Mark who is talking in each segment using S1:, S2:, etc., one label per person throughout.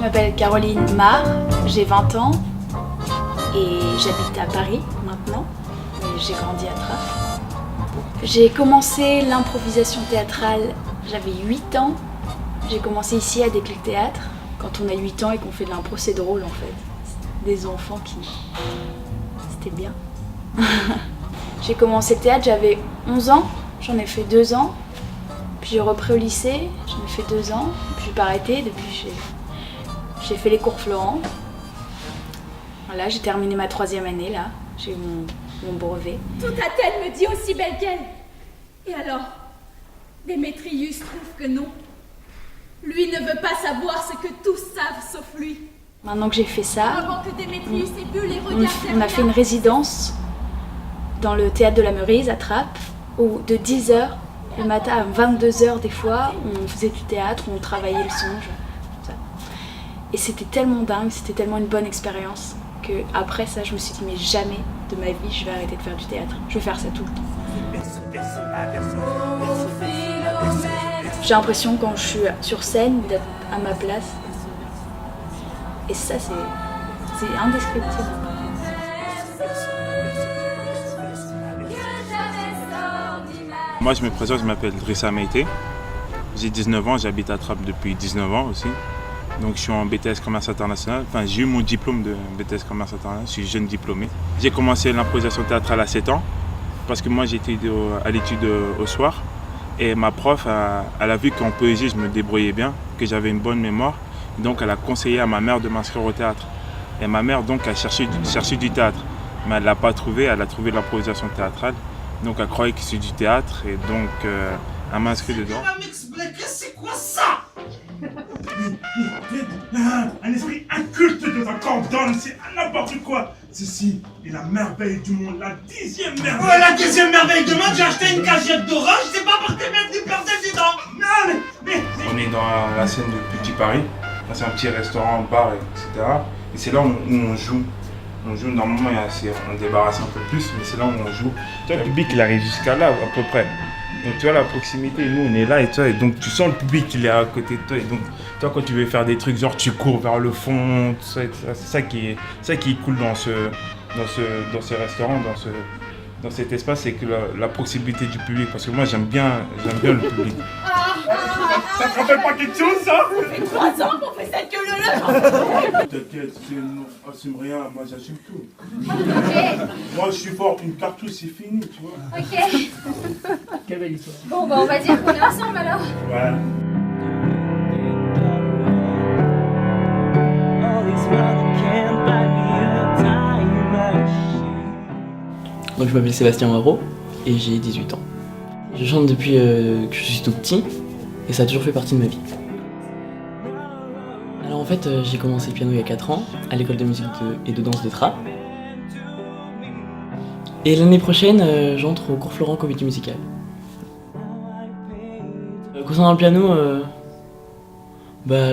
S1: m'appelle Caroline Marr, j'ai 20 ans et j'habite à Paris maintenant. J'ai grandi à Trappes. J'ai commencé l'improvisation théâtrale, j'avais 8 ans. J'ai commencé ici à Déclic Théâtre. Quand on a 8 ans et qu'on fait de l'impro, c'est drôle en fait. Des enfants qui... C'était bien. J'ai commencé le théâtre, j'avais 11 ans, j'en ai fait 2 ans. Puis j'ai repris au lycée, j'en ai fait 2 ans. Puis j'ai pas arrêté, depuis j'ai fait les cours Florent. Voilà, j'ai terminé ma 3e année là, j'ai eu mon brevet.
S2: Tout Athènes me dit aussi belle qu'elle. Et alors, Démétrius trouve que non. Lui ne veut pas savoir ce que tous savent sauf lui.
S1: Maintenant que j'ai fait ça,
S2: Avant que Démétrius ait bu les regards
S1: on a fait une résidence dans le théâtre de la Meurise à Trappes, où de 10h le matin à 22h des fois, on faisait du théâtre, on travaillait le songe. Tout ça. Et c'était tellement dingue, c'était tellement une bonne expérience que après ça, je me suis dit mais jamais de ma vie je vais arrêter de faire du théâtre. Je vais faire ça tout le temps. J'ai l'impression quand je suis sur scène d'être à ma place. Et ça, c'est indescriptible.
S3: Moi, je me présente, je m'appelle Drissa Meïté. J'ai 19 ans, j'habite à Trappes depuis 19 ans aussi. Donc, je suis en BTS Commerce International. Enfin, j'ai eu mon diplôme de BTS Commerce International, je suis jeune diplômé. J'ai commencé l'improvisation théâtrale à 7 ans, parce que moi, j'étais à l'étude au soir. Et ma prof, elle a vu qu'en poésie, je me débrouillais bien, que j'avais une bonne mémoire. Donc, elle a conseillé à ma mère de m'inscrire au théâtre. Et ma mère, donc, a cherché du théâtre. Mais elle ne l'a pas trouvé, elle a trouvé l'improvisation théâtrale. Donc, elle croyait que c'est du théâtre. Et donc, elle m'a inscrit dedans.
S4: Tu vas m'expliquer c'est quoi ça? Un esprit inculte de un cordon, c'est n'importe quoi. Ceci est la merveille du monde, la 10e merveille. Ouais, la 10e merveille du monde, j'ai acheté une cagette d'orange, c'est pas pour te mettre du peur dedans. Non, mais...
S3: On est dans la scène de Petit Paris. C'est un petit restaurant, bar, etc. Et c'est là où on joue. On joue, normalement, on débarrasse un peu plus, mais c'est là où on joue. Toi, le public, il arrive jusqu'à là, à peu près. Donc, tu vois, la proximité, nous, on est là, et toi, et donc, tu sens le public, il est à côté de toi. Et donc, toi, quand tu veux faire des trucs, genre, tu cours vers le fond, tout ça, c'est ça qui est cool dans ce restaurant, dans cet espace, c'est que la proximité du public. Parce que moi, j'aime bien le public.
S4: Ça te rappelle pas quelque chose, ça?
S2: Ça fait 3 ans qu'on fait cette queue-là.
S4: T'inquiète, assume rien, moi j'assume tout.
S2: Ok.
S4: Moi, je suis fort, une cartouche, c'est fini, tu vois.
S2: Ok.
S5: Quelle belle histoire.
S2: Bon, bah on va dire qu'on est ensemble alors.
S4: Ouais.
S5: Donc je m'appelle Sébastien Moreau et j'ai 18 ans. Je chante depuis que je suis tout petit et ça a toujours fait partie de ma vie. Alors en fait j'ai commencé le piano il y a 4 ans à l'école de musique et de danse de Trappes. Et l'année prochaine j'entre au cours Florent comédie musicale. Concernant le piano,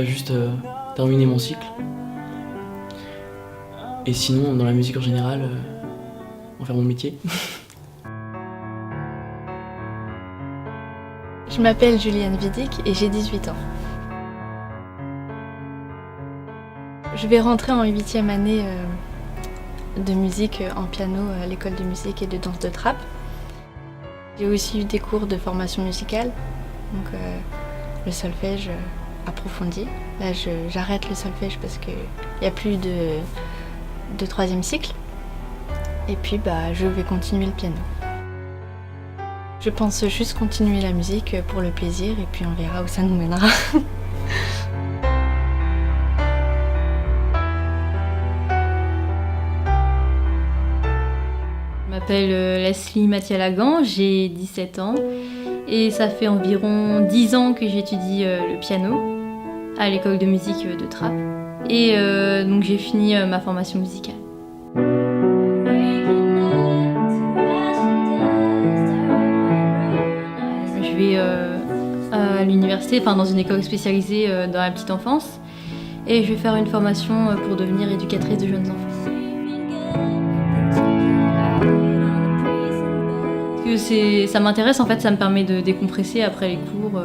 S5: juste terminer mon cycle. Et sinon dans la musique en général, en faire mon métier.
S6: Je m'appelle Juliane Vidic et j'ai 18 ans. Je vais rentrer en 8e année de musique en piano à l'école de musique et de danse de Trappes. J'ai aussi eu des cours de formation musicale, donc le solfège approfondi. Là j'arrête le solfège parce qu'il n'y a plus de 3e cycle. Et puis je vais continuer le piano. Je pense juste continuer la musique pour le plaisir et puis on verra où ça nous mènera.
S7: Je m'appelle Leslie Mathialagan, j'ai 17 ans et ça fait environ 10 ans que j'étudie le piano à l'école de musique de Trappes. Et donc j'ai fini ma formation musicale. Je vais à l'université, dans une école spécialisée dans la petite enfance, et je vais faire une formation pour devenir éducatrice de jeunes enfants. Parce que ça m'intéresse, en fait, ça me permet de décompresser après les cours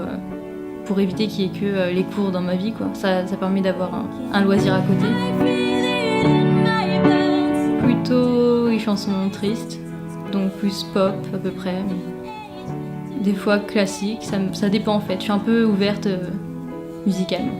S7: pour éviter qu'il y ait que les cours dans ma vie, quoi. Ça permet d'avoir un loisir à côté. Plutôt les chansons tristes, donc plus pop à peu près. Des fois classiques, ça dépend en fait. Je suis un peu ouverte musicalement.